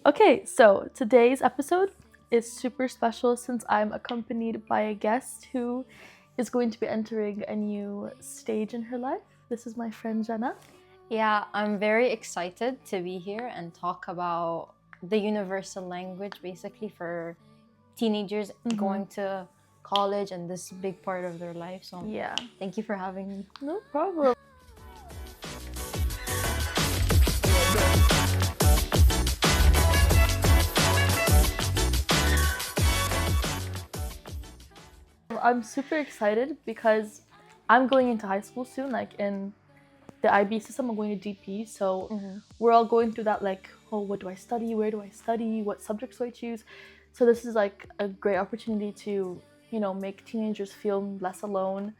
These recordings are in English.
Okay, so today's episode is super special since I'm accompanied by a guest who is going to be entering a new stage in her life. This is my friend Jana. Yeah, I'm very excited to be here and talk about the universal language basically for teenagers going to college and this big part of their life. So Yeah, thank you for having me. no problem. I'm super excited because I'm going into high school soon, like in the IB system. I'm going to DP, so we're all going through that, like, oh, what do I study? Where do I study? What subjects do I choose? So this is like a great opportunity to, make teenagers feel less alone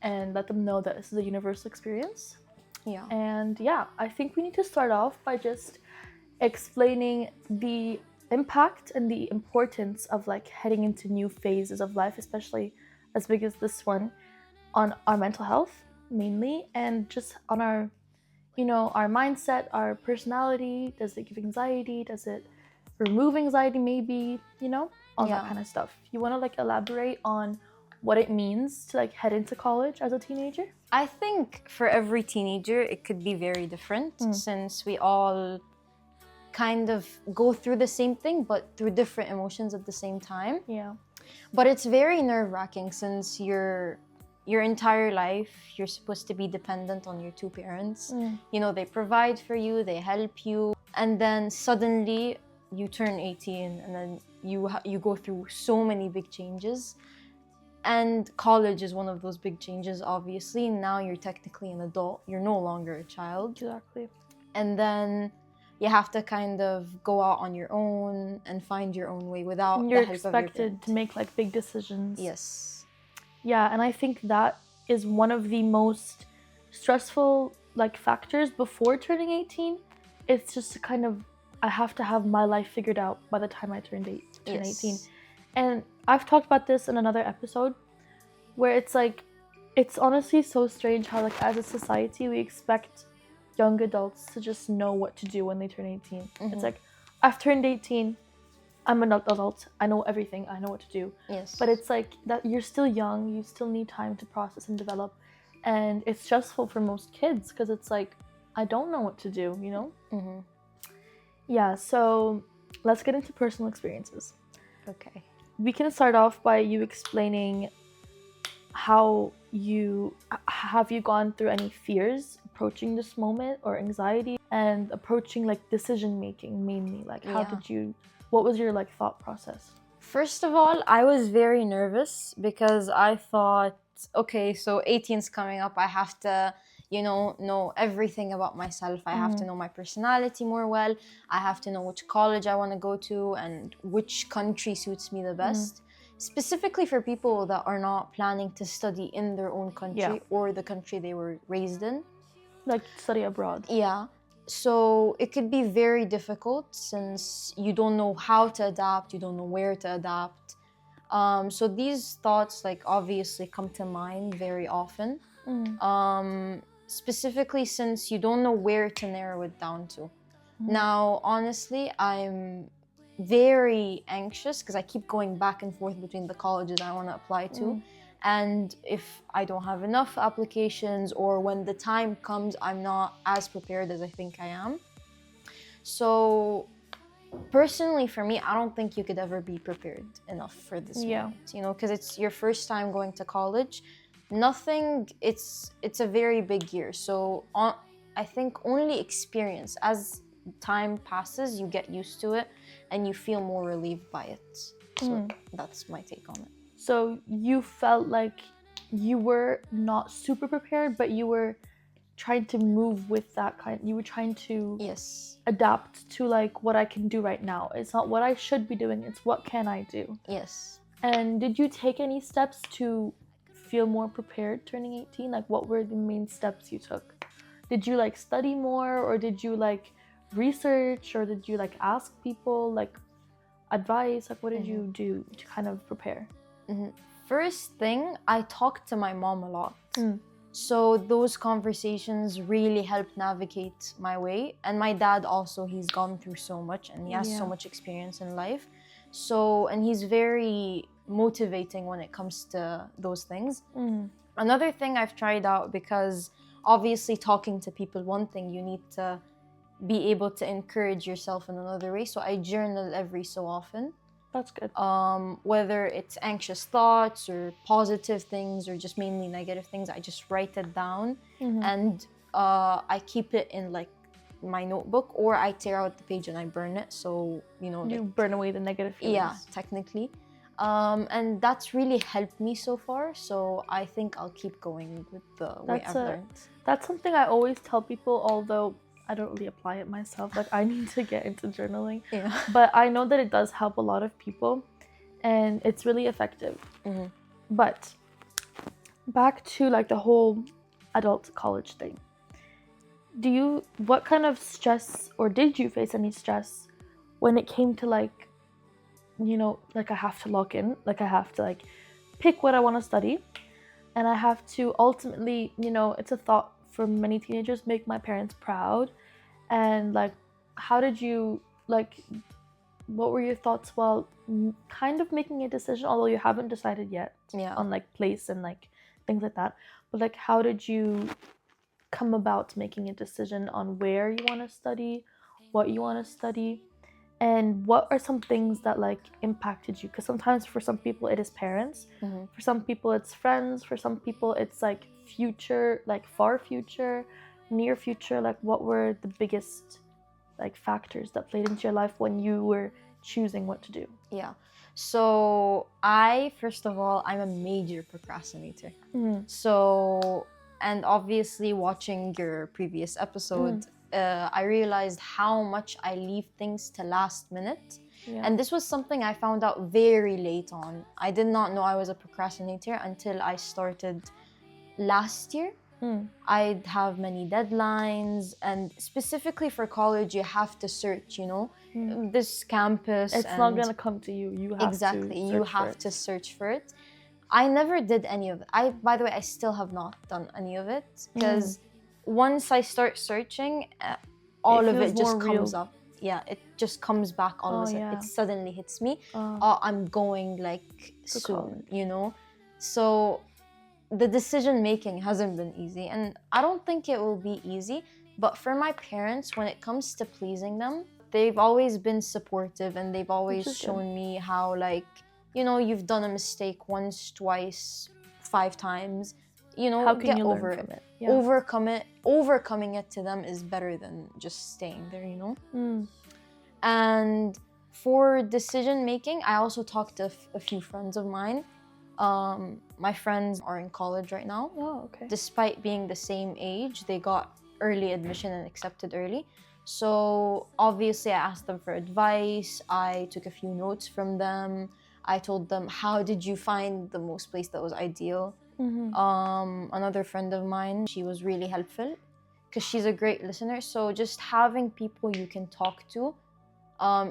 and let them know that this is a universal experience. Yeah. And yeah, I think we need to start off by just explaining the impact and the importance of like heading into new phases of life, especially as big as this one, on our mental health mainly, and just on our our mindset, our personality. Does it give anxiety? Does it remove anxiety? Maybe, all that kind of stuff. You want to like elaborate on what it means to like head into college as a teenager? I think for every teenager, it could be very different since we all kind of go through the same thing, but through different emotions at the same time. Yeah. But it's very nerve-wracking since your entire life, you're supposed to be dependent on your two parents. They provide for you, they help you, and then suddenly you turn 18 and then you go through so many big changes. And college is one of those big changes, obviously. Now you're technically an adult. You're no longer a child. Exactly. And then you have to kind of go out on your own and find your own way without the help of your parents. You're expected to make like big decisions. Yes. Yeah, and I think that is one of the most stressful like factors before turning 18. It's just kind of, I have to have my life figured out by the time I turn 18. And I've talked about this in another episode where it's like, it's honestly so strange how like as a society we expect young adults to just know what to do when they turn 18. It's like, I've turned 18, I'm an adult, I know everything, I know what to do. Yes. But it's like that you're still young, you still need time to process and develop. And it's stressful for most kids because it's like, I don't know what to do, Yeah, so let's get into personal experiences. Okay. We can start off by you explaining how have you gone through any fears approaching this moment or anxiety and approaching like decision making mainly, like what was your like thought process? First of all, I was very nervous because I thought, okay, so 18's coming up, I have to know everything about myself. I have to know my personality more well. I have to know which college I want to go to and which country suits me the best. Specifically for people that are not planning to study in their own country or the country they were raised in. Like study abroad. Yeah. So it could be very difficult since you don't know how to adapt, you don't know where to adapt. So these thoughts like obviously come to mind very often. Specifically since you don't know where to narrow it down to. Now, honestly, I'm very anxious because I keep going back and forth between the colleges I want to apply to. And if I don't have enough applications or when the time comes, I'm not as prepared as I think I am. So personally for me, I don't think you could ever be prepared enough for this moment, because it's your first time going to college. It's a very big year. So I think only experience, as time passes, you get used to it and you feel more relieved by it. So that's my take on it. So you felt like you were not super prepared, but you were trying to move with that you were trying to adapt to like what I can do right now. It's not what I should be doing, it's what can I do. Yes. And did you take any steps to feel more prepared turning 18? Like what were the main steps you took? Did you like study more, or did you like research, or did you like ask people like advice? Like what did you do to kind of prepare? First thing, I talked to my mom a lot. So those conversations really helped navigate my way. And my dad also, he's gone through so much and he has so Yeah. much experience in life. So, and he's very motivating when it comes to those things. Another thing I've tried out, because obviously talking to people, one thing, you need to be able to encourage yourself in another way. So I journal every so often. That's good. Whether it's anxious thoughts or positive things or just mainly negative things, I just write it down and I keep it in like my notebook, or I tear out the page and I burn it. So, you You burn away the negative feelings. yeah, technically. And that's really helped me so far. So I think I'll keep going with the way I've learned. That's something I always tell people, although I don't really apply it myself. Like, I need to get into journaling. Yeah. But I know that it does help a lot of people and it's really effective. But back to like the whole adult college thing. What kind of stress, or did you face any stress when it came to like, like I have to lock in, like I have to like pick what I want to study, and I have to ultimately, it's a thought for many teenagers, make my parents proud. And like, how did you like, what were your thoughts while kind of making a decision, although you haven't decided yet on like place and like things like that, but like how did you come about making a decision on where you want to study, what you want to study, and what are some things that like impacted you? Because sometimes for some people it is parents, for some people it's friends, for some people it's like future, like far future, near future. Like, what were the biggest like factors that played into your life when you were choosing what to do? Yeah. So first of all, I'm a major procrastinator. So, and obviously watching your previous episode, I realized how much I leave things to last minute. And this was something I found out very late on. I did not know I was a procrastinator until I started last year. I'd have many deadlines, and specifically for college, you have to search, this campus. It's not gonna come to you. You have to search for it. I never did any of it. By the way, I still have not done any of it, because once I start searching, all of it just comes up. Yeah, it just comes back all of a sudden. It suddenly hits me. I'm going like soon, So the decision making hasn't been easy, and I don't think it will be easy. But for my parents, when it comes to pleasing them, they've always been supportive, and they've always shown me how, like, you've done a mistake once, twice, 5 times, how can get you over learn it. from it? Overcoming it to them is better than just staying there, And for decision making, I also talked to a few friends of mine. My friends are in college right now. Oh, okay. Despite being the same age, they got early admission and accepted early. So obviously I asked them for advice. I took a few notes from them. I told them, how did you find the most place that was ideal? Another friend of mine, she was really helpful because she's a great listener. So just having people you can talk to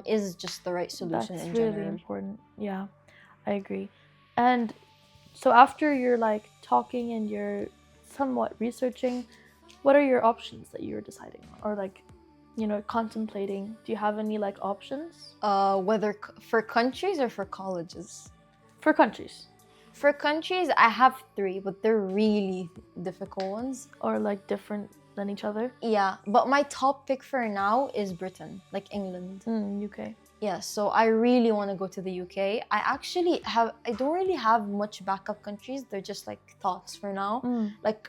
is just the right solution in general. That's really important. Yeah, I agree. And so after you're like talking and you're somewhat researching, what are your options that you're deciding on, or like, contemplating? Do you have any like options? Whether for countries or for colleges? For countries. For countries, I have 3, but they're really difficult ones. Or like different than each other? Yeah, but my top pick for now is Britain, like England. UK. Yeah, so I really want to go to the UK. I don't really have much backup countries. They're just like thoughts for now. Like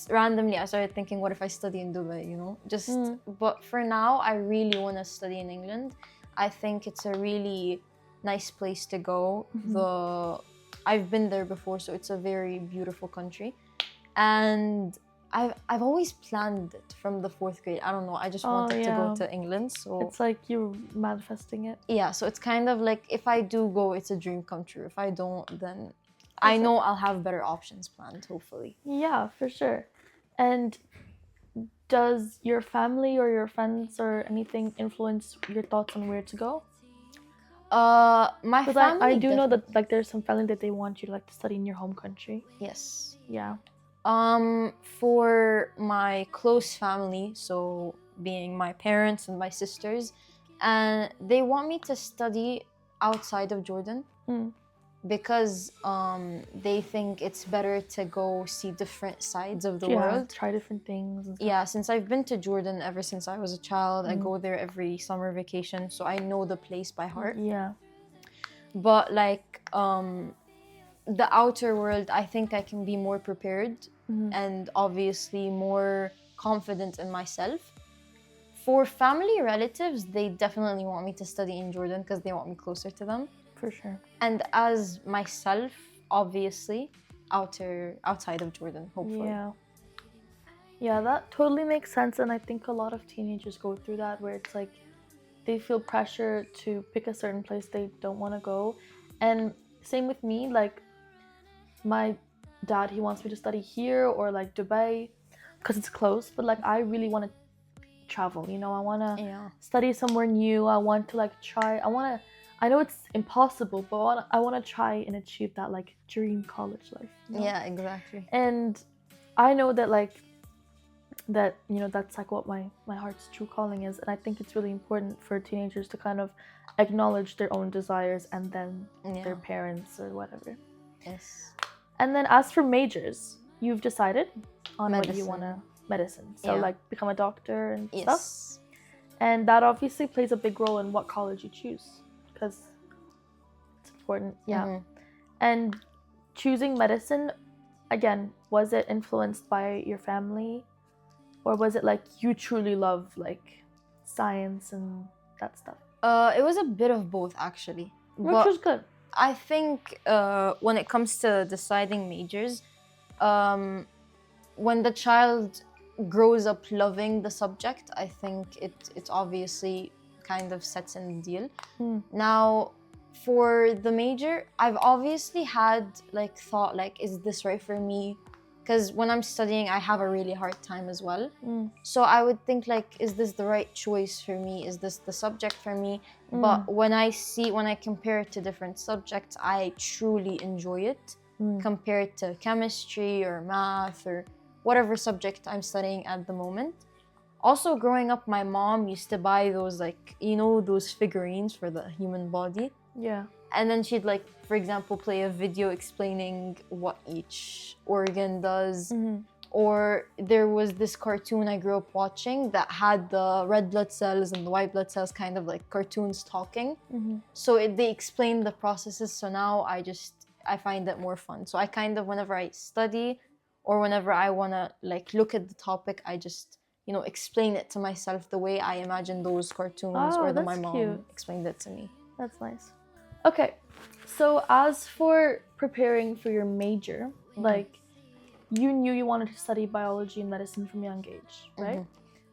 randomly, I started thinking, what if I study in Dubai, But for now, I really want to study in England. I think it's a really nice place to go. I've been there before, so it's a very beautiful country. And I've always planned it from the 4th grade. I don't know. I just wanted to go to England. So it's like you're manifesting it. Yeah. So it's kind of like, if I do go, it's a dream come true. If I don't, then I know I'll have better options planned, hopefully. Yeah, for sure. And does your family or your friends or anything influence your thoughts on where to go? My family. I do know that like there's some family that they want you to like to study in your home country. Yes. Yeah. For my close family, so being my parents and my sisters, and they want me to study outside of Jordan Mm. because they think it's better to go see different sides of the Yeah, world. try different things and stuff. Yeah, since I've been to Jordan ever since I was a child, I go there every summer vacation, so I know the place by heart. Yeah. But like the outer world, I think I can be more prepared and obviously more confident in myself. For family relatives, they definitely want me to study in Jordan because they want me closer to them. For sure. And as myself, obviously, outside of Jordan, hopefully. Yeah. Yeah, that totally makes sense. And I think a lot of teenagers go through that where it's like they feel pressure to pick a certain place they don't want to go. And same with me, like my dad, he wants me to study here or like Dubai because it's close. But like I really want to travel, you know, I want to Yeah. study somewhere new. I want to like try, I know it's impossible, but I want to try and achieve that like dream college life. You know? Yeah, exactly. And I know that like that, you know, that's like what my heart's true calling is. And I think it's really important for teenagers to kind of acknowledge their own desires and then their parents or whatever. Yes. And then as for majors, you've decided on what you Medicine. want to medicine. So Yeah. like become a doctor and Yes. stuff. And that obviously plays a big role in what college you choose because it's important. Yeah. And choosing medicine, again, was it influenced by your family? Or was it like you truly love like science and that stuff? It was a bit of both actually. Which was good. I think when it comes to deciding majors, when the child grows up loving the subject, I think it obviously kind of sets in the deal. Now, for the major, I've obviously had like thought like, is this right for me? Because when I'm studying, I have a really hard time as well. So I would think like, is this the right choice for me? Is this the subject for me? But when I compare it to different subjects, I truly enjoy it compared to chemistry or math or whatever subject I'm studying at the moment. Also, growing up, my mom used to buy those like, you know, those figurines for the human body. Yeah. And then she'd like, for example, play a video explaining what each organ does. Or there was this cartoon I grew up watching that had the red blood cells and the white blood cells kind of like cartoons talking. So they explained the processes. So now I find it more fun. So I kind of, whenever I study or whenever I want to like look at the topic, I just, you know, explain it to myself the way I imagine those cartoons or that my mom explained it to me. That's nice. Okay, so as for preparing for your major, like you knew you wanted to study biology and medicine from a young age, right?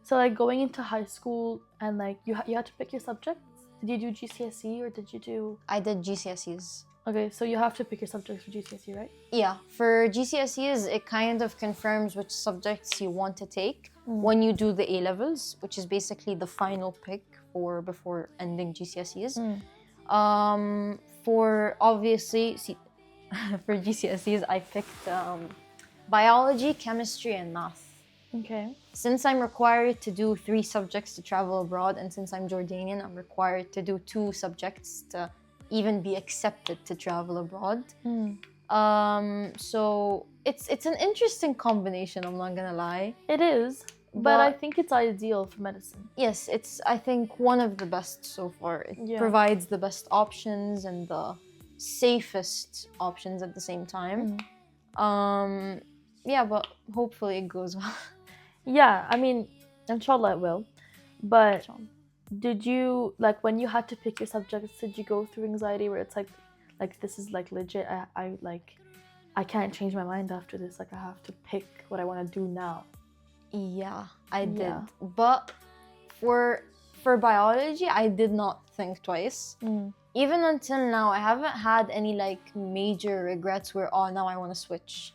So like going into high school and like you had to pick your subjects. Did you do GCSE or did you do? I did GCSEs. Okay, so you have to pick your subjects for GCSE, right? Yeah, for GCSEs, it kind of confirms which subjects you want to take when you do the A-levels, which is basically the final pick for before ending GCSEs. For obviously, for GCSEs, I picked biology, chemistry, and math. Okay. Since I'm required to do 3 subjects to travel abroad, and since I'm Jordanian, I'm required to do 2 subjects to even be accepted to travel abroad. So it's an interesting combination, I'm not gonna lie. It is, but I think it's ideal for medicine. Yes, it's, I think, one of the best so far. It provides the best options and the safest options at the same time. Yeah, but hopefully it goes well. Yeah, I mean, inshallah it will. But did you, like, when you had to pick your subjects, did you go through anxiety where it's like this is like legit, I can't change my mind after this, like I have to pick what I want to do now? Yeah, I did. But for biology, I did not think twice. Even until now, I haven't had any like major regrets where, oh, now I want to switch.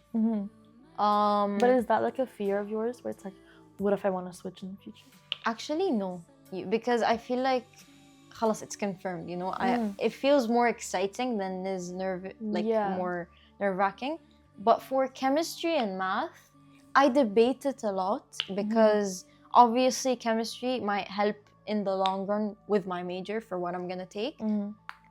But is that like a fear of yours where it's like, what if I want to switch in the future? Actually, no. Because I feel like, khalas, it's confirmed, you know? It feels more exciting than is more nerve-wracking. But for chemistry and math, I debate it a lot because obviously chemistry might help in the long run with my major for what I'm gonna take.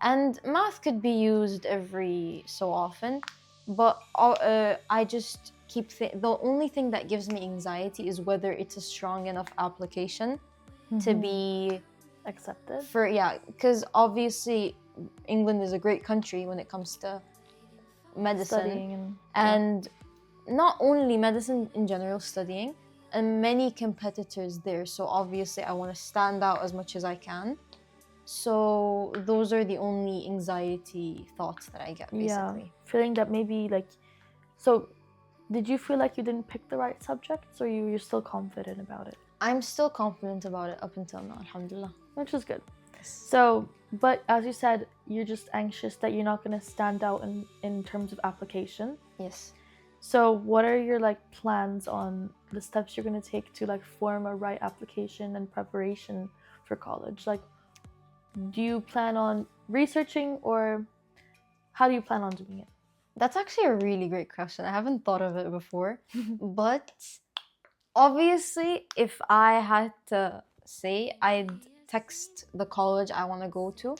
And math could be used every so often, but I just keep the only thing that gives me anxiety is whether it's a strong enough application to be accepted. Because obviously England is a great country when it comes to medicine Studying and not only medicine in general, studying, and many competitors there. So obviously I want to stand out as much as I can. So those are the only anxiety thoughts that I get, basically. Feeling that maybe like, so did you feel like you didn't pick the right subjects, or you're still confident about it? I'm still confident about it up until now, alhamdulillah. Which is good. So, but as you said, you're just anxious that you're not going to stand out in terms of application. Yes. So what are your like plans on the steps you're going to take to like form a right application and preparation for college? Like, do you plan on researching, or how do you plan on doing it? That's actually a really great question. I haven't thought of it before. But obviously, if I had to say, I'd text the college I want to go to.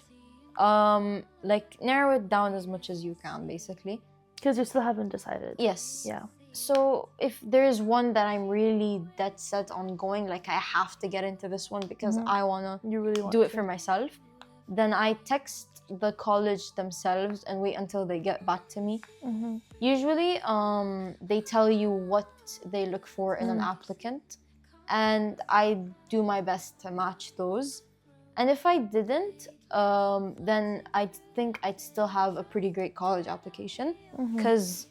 Like narrow it down as much as you can, basically. Because you still haven't decided. Yes. Yeah. So if there's one that I'm really dead set on going, like I have to get into this one because I wanna do it for myself, then I text the college themselves and wait until they get back to me. Usually, they tell you what they look for in an applicant, and I do my best to match those. And if I didn't, then I think I'd still have a pretty great college application because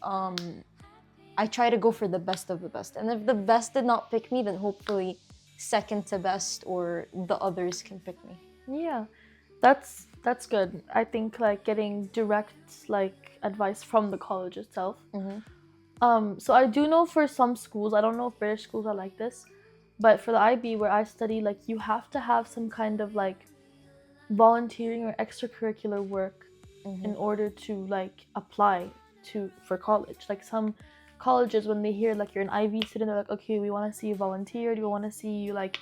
I try to go for the best of the best. And if the best did not pick me, then hopefully second to best or the others can pick me. Yeah, that's good. I think like getting direct like advice from the college itself. So I do know for some schools, I don't know if British schools are like this, but for the IB where I study, like you have to have some kind of like volunteering or extracurricular work in order to like apply for college. Like some colleges, when they hear like you're an IB student, they're like, okay, we want to see you volunteered, we want to see you like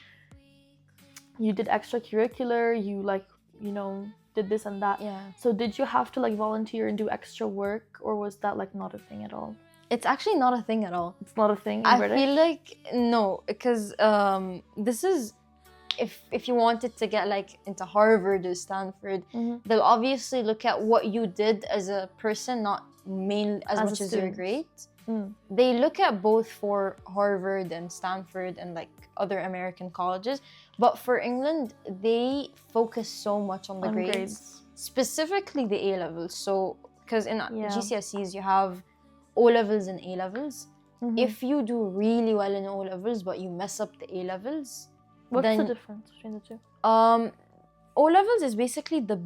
you did extracurricular, you like, you know, did this and that. Yeah. So did you have to like volunteer and do extra work, or was that like not a thing at all? It's actually not a thing at all. It's not a thing in I British? feel like no, because this is if you wanted to get like into Harvard or Stanford, they'll obviously look at what you did as a person, not mainly as much as your grades. They look at both for Harvard and Stanford and like other American colleges, but for England, they focus so much on the grades, specifically the A levels. So, because in GCSEs you have O levels and A levels. If you do really well in O levels, but you mess up the A levels, what's the difference between the two? O levels is basically the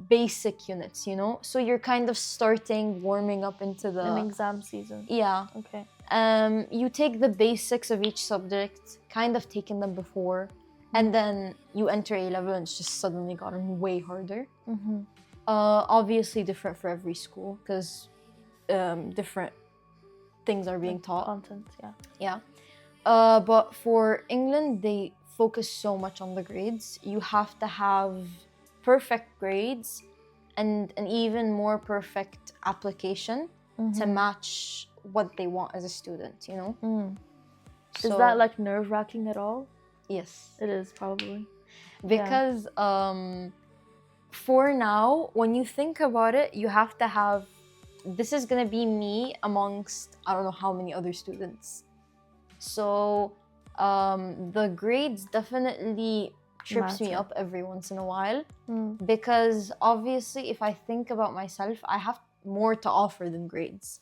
basic units, you know, so you're kind of warming up into the exam season. Yeah. Okay. You take the basics of each subject, kind of taken them before, and then you enter A level and it's just suddenly gotten way harder. Obviously different for every school because different things are being taught. Content, yeah. But for England, they focus so much on the grades. You have to have perfect grades and an even more perfect application to match what they want as a student, you know? So, is that like nerve-wracking at all? Yes. It is, probably. Because for now, when you think about it, you have to have, this is gonna be me amongst I don't know how many other students. So the grades definitely trips me up every once in a while because obviously if I think about myself, I have more to offer than grades.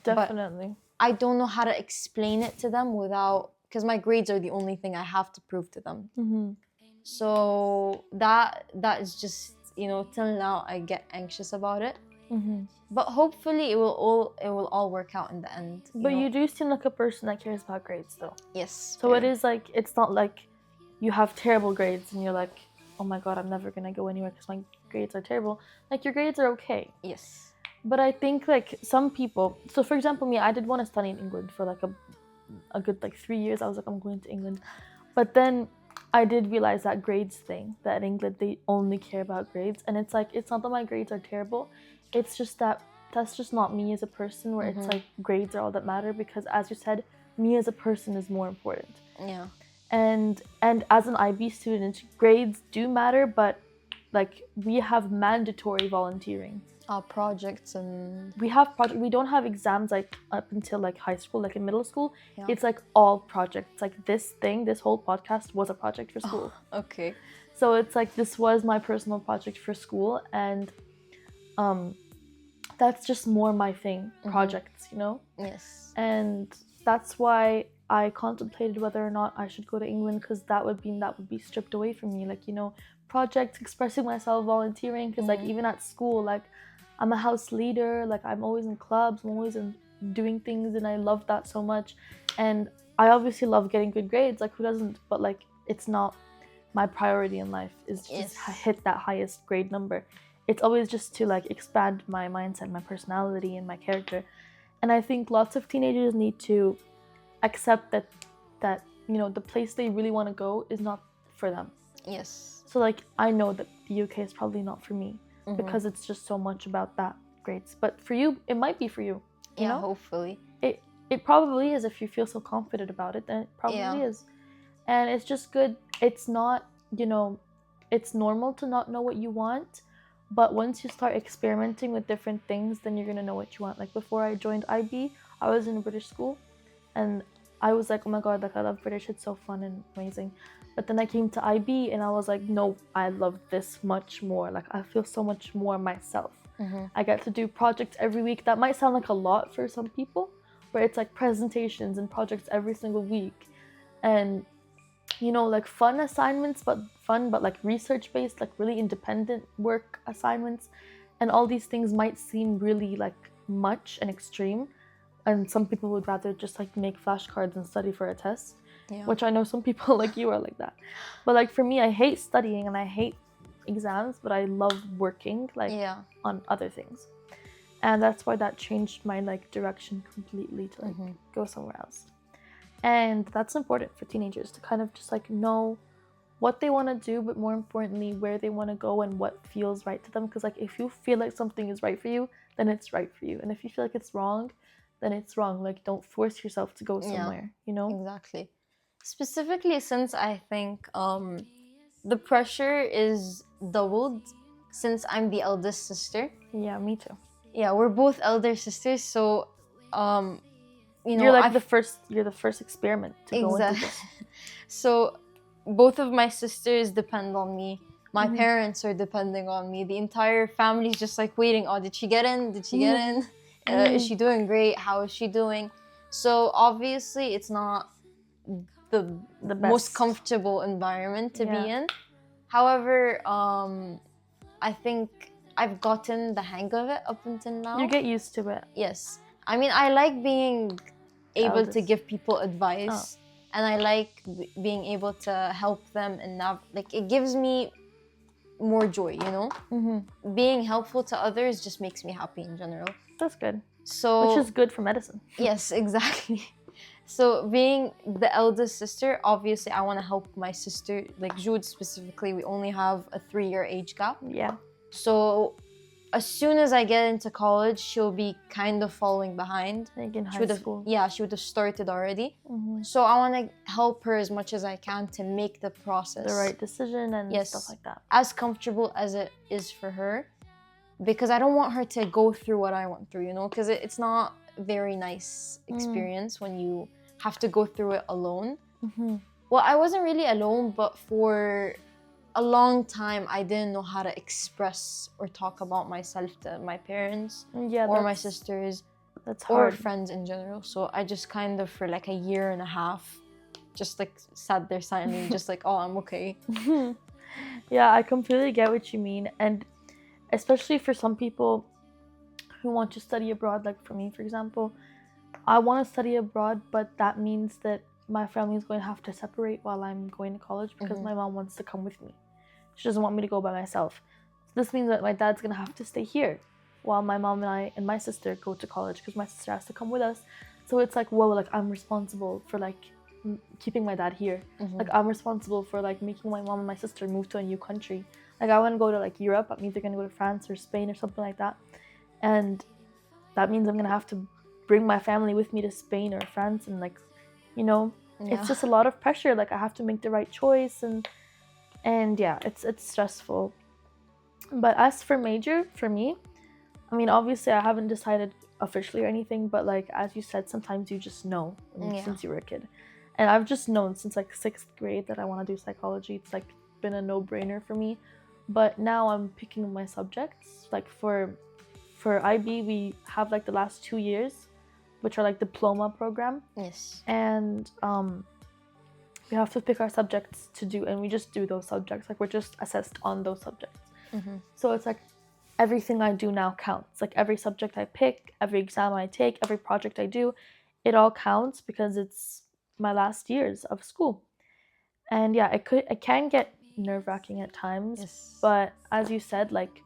Definitely. But I don't know how to explain it to them without, because my grades are the only thing I have to prove to them. So that is just, you know, till now I get anxious about it. But hopefully it will all work out in the end. But you do seem like a person that cares about grades though. Yes. So it is like, it's not like you have terrible grades and you're like, oh my god, I'm never gonna go anywhere because my grades are terrible. Like your grades are okay. Yes. But I think like some people, so for example me, I did want to study in England for like a good like 3 years. I was like, I'm going to England. But then I did realize that grades thing, that in England they only care about grades. And it's like, it's not that my grades are terrible. It's just that that's just not me as a person, where it's like grades are all that matter, because as you said, me as a person is more important. Yeah. And as an IB student, grades do matter, but like we have mandatory volunteering. Projects and We have project. We don't have exams like up until like high school, like in middle school. Yeah. It's like all projects. Like this whole podcast was a project for school. okay. So it's like this was my personal project for school, and that's just more my thing. Projects, you know. Yes. And that's why I contemplated whether or not I should go to England, because that would be stripped away from me. Like, you know, projects, expressing myself, volunteering. Because like even at school, like I'm a house leader. Like I'm always in clubs. I'm always doing things, and I love that so much. And I obviously love getting good grades. Like who doesn't? But like it's not my priority in life. Is just hit that highest grade number. It's always just to like expand my mindset, my personality, and my character. And I think lots of teenagers need to accept that you know the place they really want to go is not for them. Yes. So like I know that the UK is probably not for me, because it's just so much about that grades. But for you, it might be for you. You know? Hopefully. It probably is. If you feel so confident about it, then it probably is. And it's just good. It's not, you know, it's normal to not know what you want. But once you start experimenting with different things, then you're going to know what you want. Like before I joined IB, I was in a British school, and I was like, oh my God, like I love British. It's so fun and amazing. But then I came to IB and I was like, no, I love this much more. Like I feel so much more myself. I get to do projects every week. That might sound like a lot for some people, where it's like presentations and projects every single week. And you know, like fun assignments, but like research based, like really independent work assignments. And all these things might seem really like much and extreme, and some people would rather just like make flashcards and study for a test, which I know some people like you are like that. But like for me, I hate studying and I hate exams, but I love working like on other things. And that's why that changed my like direction completely to like go somewhere else. And that's important for teenagers to kind of just like know what they want to do, but more importantly, where they want to go and what feels right to them. Because like if you feel like something is right for you, then it's right for you. And if you feel like it's wrong, then it's wrong. Like don't force yourself to go somewhere, you know? Exactly. Specifically, since I think the pressure is doubled since I'm the eldest sister. Yeah, me too. Yeah, we're both elder sisters, so you know, you're like you're the first experiment to go into this. So both of my sisters depend on me. My parents are depending on me. The entire family is just like waiting. Oh, did she get in? Did she get in? Is she doing great? How is she doing? So obviously it's not the most comfortable environment to be in. However, I think I've gotten the hang of it up until now. You get used to it. Yes. I mean, I like being able to give people advice, and I like being able to help them, and like it gives me more joy, you know? Being helpful to others just makes me happy in general. That's good. So, which is good for medicine. Yes, exactly. So being the eldest sister, obviously I want to help my sister, like Jude specifically. We only have a 3-year age gap. Yeah. So as soon as I get into college, she'll be kind of following behind. Like in high school. Yeah, she would have started already. So I want to help her as much as I can to make the process the right decision and stuff like that. As comfortable as it is for her. Because I don't want her to go through what I went through, you know? Because it's not a very nice experience when you have to go through it alone. Well, I wasn't really alone, but for a long time, I didn't know how to express or talk about myself to my parents or my sisters or friends in general. So I just kind of, for like a year and a half, just like sat there silently, just like, oh, I'm okay. Yeah, I completely get what you mean. And especially for some people who want to study abroad, like for me, for example, I want to study abroad, but that means that my family is going to have to separate while I'm going to college, because my mom wants to come with me. She doesn't want me to go by myself. So this means that my dad's going to have to stay here while my mom and I and my sister go to college because my sister has to come with us. So it's like, whoa, like I'm responsible for like keeping my dad here. Like I'm responsible for like making my mom and my sister move to a new country. Like I want to go to like Europe. I'm either gonna go to France or Spain or something like that, and that means I'm gonna have to bring my family with me to Spain or France, and like, you know, it's just a lot of pressure. Like I have to make the right choice, and yeah, it's stressful. But as for major, for me, I mean, obviously I haven't decided officially or anything, but like as you said, sometimes you just know since you were a kid. And I've just known since like 6th grade that I want to do psychology. It's like been a no-brainer for me. But now I'm picking my subjects. Like for IB, we have like the last 2 years, which are like diploma program. Yes. And we have to pick our subjects to do, and we just do those subjects. Like we're just assessed on those subjects. So it's like everything I do now counts. Like every subject I pick, every exam I take, every project I do, it all counts because it's my last years of school. And yeah, it can get nerve-wracking at times. Yes. But as you said, like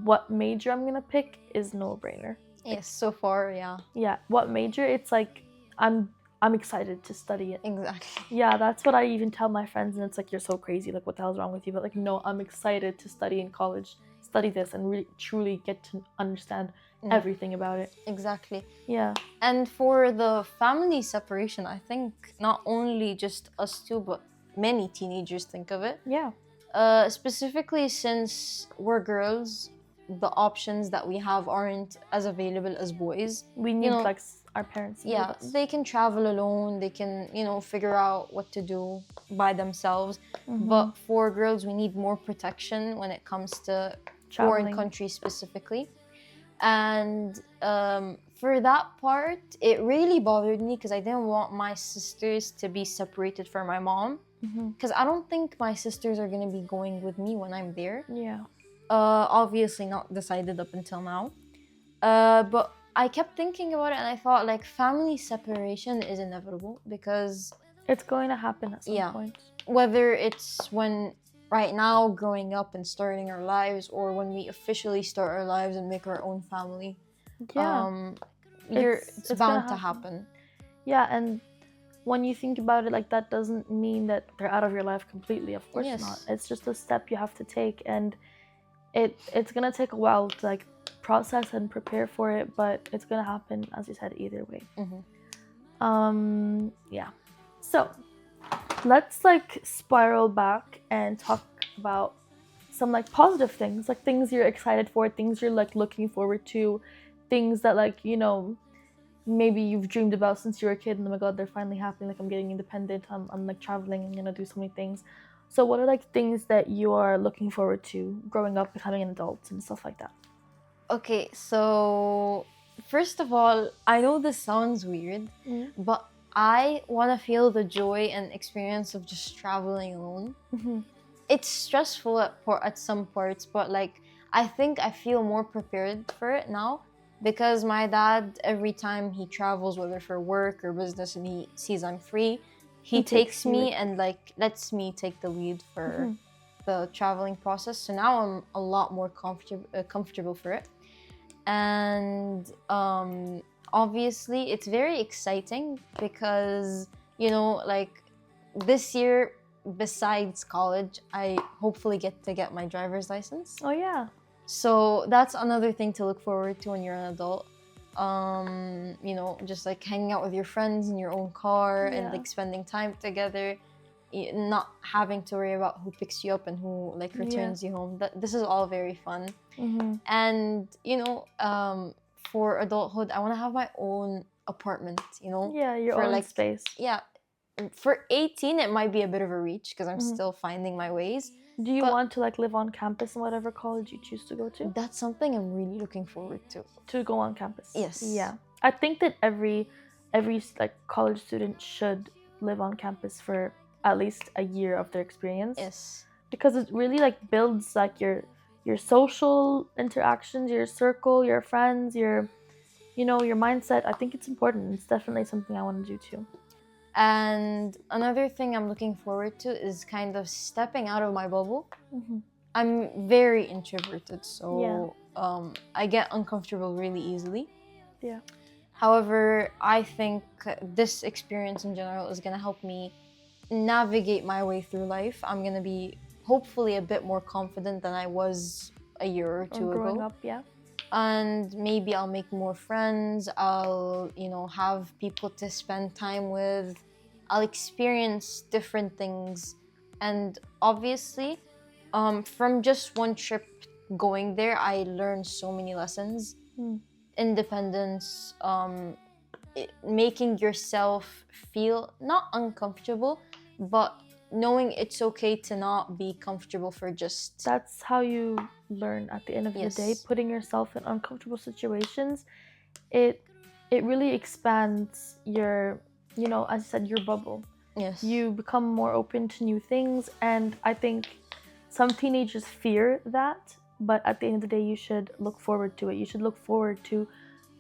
what major I'm gonna pick is no-brainer. Yes, so far, yeah. Yeah, what major? It's like I'm excited to study it. Exactly. Yeah, that's what I even tell my friends, and it's like, you're so crazy. Like, what the hell's wrong with you? But like, no, I'm excited to study in college, study this, and really truly get to understand everything about it. Exactly. Yeah. And for the family separation, I think not only just us two, but many teenagers think of it. Yeah. Specifically since we're girls, the options that we have aren't as available as boys. We need like our parents. Yeah, they can travel alone. They can, figure out what to do by themselves. But for girls, we need more protection when it comes to foreign countries specifically. And for that part, it really bothered me because I didn't want my sisters to be separated from my mom. Because I don't think my sisters are going to be going with me when I'm there. Yeah. Obviously not decided up until now. But I kept thinking about it, and I thought like family separation is inevitable because it's going to happen at some point. Whether it's when right now growing up and starting our lives, or when we officially start our lives and make our own family. Yeah. It's bound to happen. Yeah, and when you think about it, like that doesn't mean that they're out of your life completely. Of course not. It's just a step you have to take, and it's gonna take a while to like process and prepare for it, but it's gonna happen, as you said, either way. Yeah. So let's like spiral back and talk about some like positive things, like things you're excited for, things you're like looking forward to, things that like, maybe you've dreamed about since you were a kid, and oh my god, they're finally happening. Like I'm getting independent, I'm like traveling, I'm gonna do so many things. So what are like things that you are looking forward to growing up, becoming an adult and stuff like that? Okay, so first of all, I know this sounds weird, but I want to feel the joy and experience of just traveling alone. It's stressful at some parts, but like I think I feel more prepared for it now because my dad, every time he travels, whether for work or business, and he sees I'm free, he takes me and like lets me take the lead for the traveling process. So now I'm a lot more comfortable for it. And obviously it's very exciting because like this year, besides college, I hopefully get to get my driver's license. Oh yeah. So that's another thing to look forward to when you're an adult. Just like hanging out with your friends in your own car and like spending time together, not having to worry about who picks you up and who like returns you home. This is all very fun. And for adulthood, I want to have my own apartment. Yeah, your own space. Yeah, for 18 it might be a bit of a reach because I'm still finding my ways. Do you want to like live on campus in whatever college you choose to go to? That's something I'm really looking forward to. To go on campus. Yes. Yeah. I think that every like college student should live on campus for at least a year of their experience. Yes. Because it really like builds like your social interactions, your circle, your friends, your mindset. I think it's important. It's definitely something I want to do too. And another thing I'm looking forward to is kind of stepping out of my bubble. I'm very introverted, Yeah. so I get uncomfortable really easily. Yeah. However, I think this experience in general is gonna help me navigate my way through life. I'm gonna be hopefully a bit more confident than I was a year or Or two growing ago. up, yeah. And maybe I'll make more friends. I'll, have people to spend time with. I'll experience different things. And obviously, from just one trip going there, I learned so many lessons. Mm. Independence, making yourself feel not uncomfortable, but knowing it's okay to not be comfortable for just. That's how you learn at the end of the day. Yes. Putting yourself in uncomfortable situations, it really expands your, as I said, your bubble. Yes. You become more open to new things, and I think some teenagers fear that, but at the end of the day, you should look forward to it. You should look forward to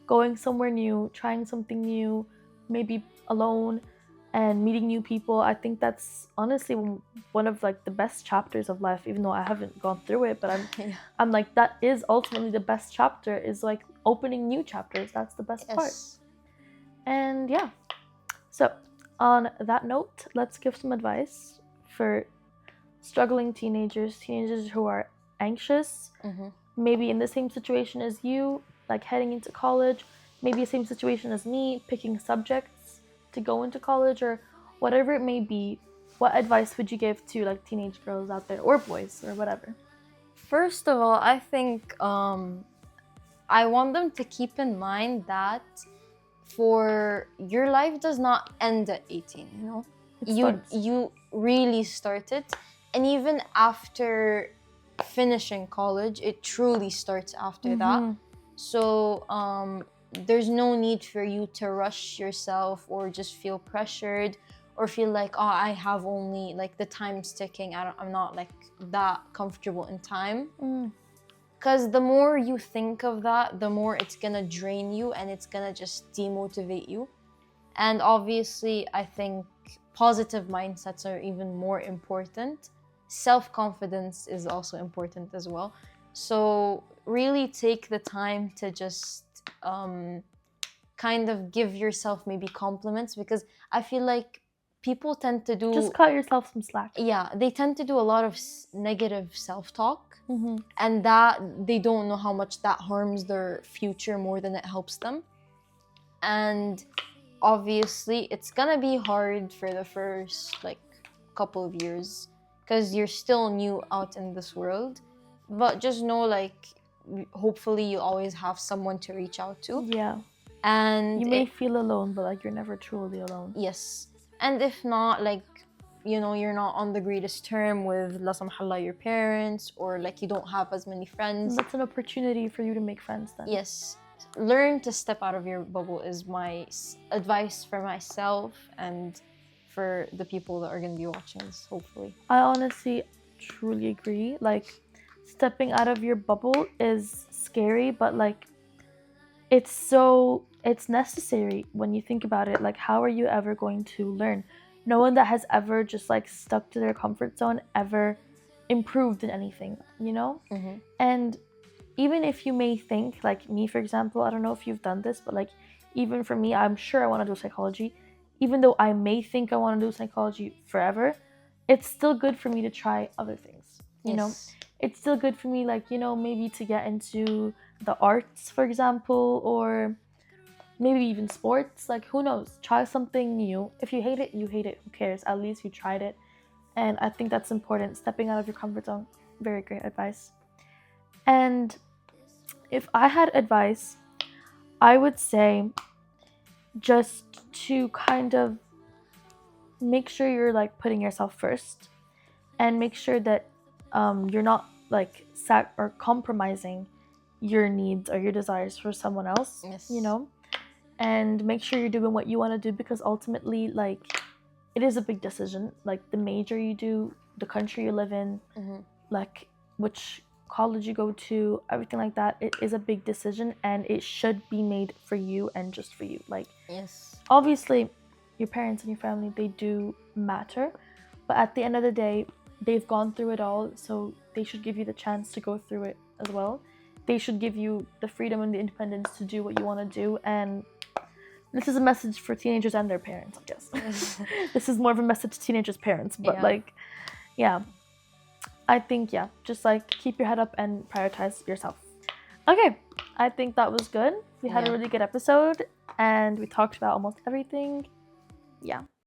going somewhere new, trying something new, maybe alone, and meeting new people. I think that's honestly one of like the best chapters of life, even though I haven't gone through it, but Yeah. I'm like, that is ultimately the best chapter, is like opening new chapters. That's the best part. Yes. And yeah. So, on that note, let's give some advice for struggling teenagers who are anxious, maybe in the same situation as you, like heading into college, maybe the same situation as me, picking subjects to go into college, or whatever it may be. What advice would you give to like teenage girls out there, or boys, or whatever? First of all, I think I want them to keep in mind that for your life does not end at 18, It you starts. you really started, and even after finishing college, it truly starts after that. So there's no need for you to rush yourself or just feel pressured or feel like, oh, I have only like the time's ticking. I'm not like that comfortable in time. Because the more you think of that, the more it's gonna drain you and it's gonna just demotivate you. And obviously, I think positive mindsets are even more important. Self confidence is also important as well. So, really take the time to just kind of give yourself maybe compliments, because I feel like people tend to do. Just cut yourself some slack. Yeah, they tend to do a lot of negative self talk. And that they don't know how much that harms their future more than it helps them. And obviously it's gonna be hard for the first like couple of years because you're still new out in this world, but just know like hopefully you always have someone to reach out to. Yeah. And you may feel alone, but like you're never truly alone. Yes. And if not, like, you're not on the greatest term with la samhallah your parents, or like you don't have as many friends, that's an opportunity for you to make friends then. Yes. Learn to step out of your bubble is my advice for myself and for the people that are going to be watching this, hopefully. I honestly truly agree. Like, stepping out of your bubble is scary, but like it's necessary when you think about it. Like, how are you ever going to learn? No one that has ever just like stuck to their comfort zone ever improved in anything, And even if you may think, like me for example, I don't know if you've done this, but like even for me, I'm sure I want to do psychology. Even though I may think I want to do psychology forever, it's still good for me to try other things. It's still good for me, like, maybe to get into the arts, for example, or maybe even sports. Like, who knows? Try something new. If you hate it, you hate it. Who cares? At least you tried it. And I think that's important. Stepping out of your comfort zone. Very great advice. And if I had advice, I would say just to kind of make sure you're like putting yourself first, and make sure that you're not like or compromising your needs or your desires for someone else. Yes. And make sure you're doing what you want to do, because ultimately, like, it is a big decision. Like, the major you do, the country you live in, like which college you go to, everything like that, it is a big decision, and it should be made for you and just for you. Like, yes, obviously your parents and your family, they do matter, but at the end of the day, they've gone through it all, so they should give you the chance to go through it as well. They should give you the freedom and the independence to do what you want to do. And this is a message for teenagers and their parents, I guess. This is more of a message to teenagers' parents, but Yeah. like, yeah, I think, yeah, just like keep your head up and prioritize yourself. Okay, I think that was good. We had a Yeah. really good episode and we talked about almost everything. Yeah.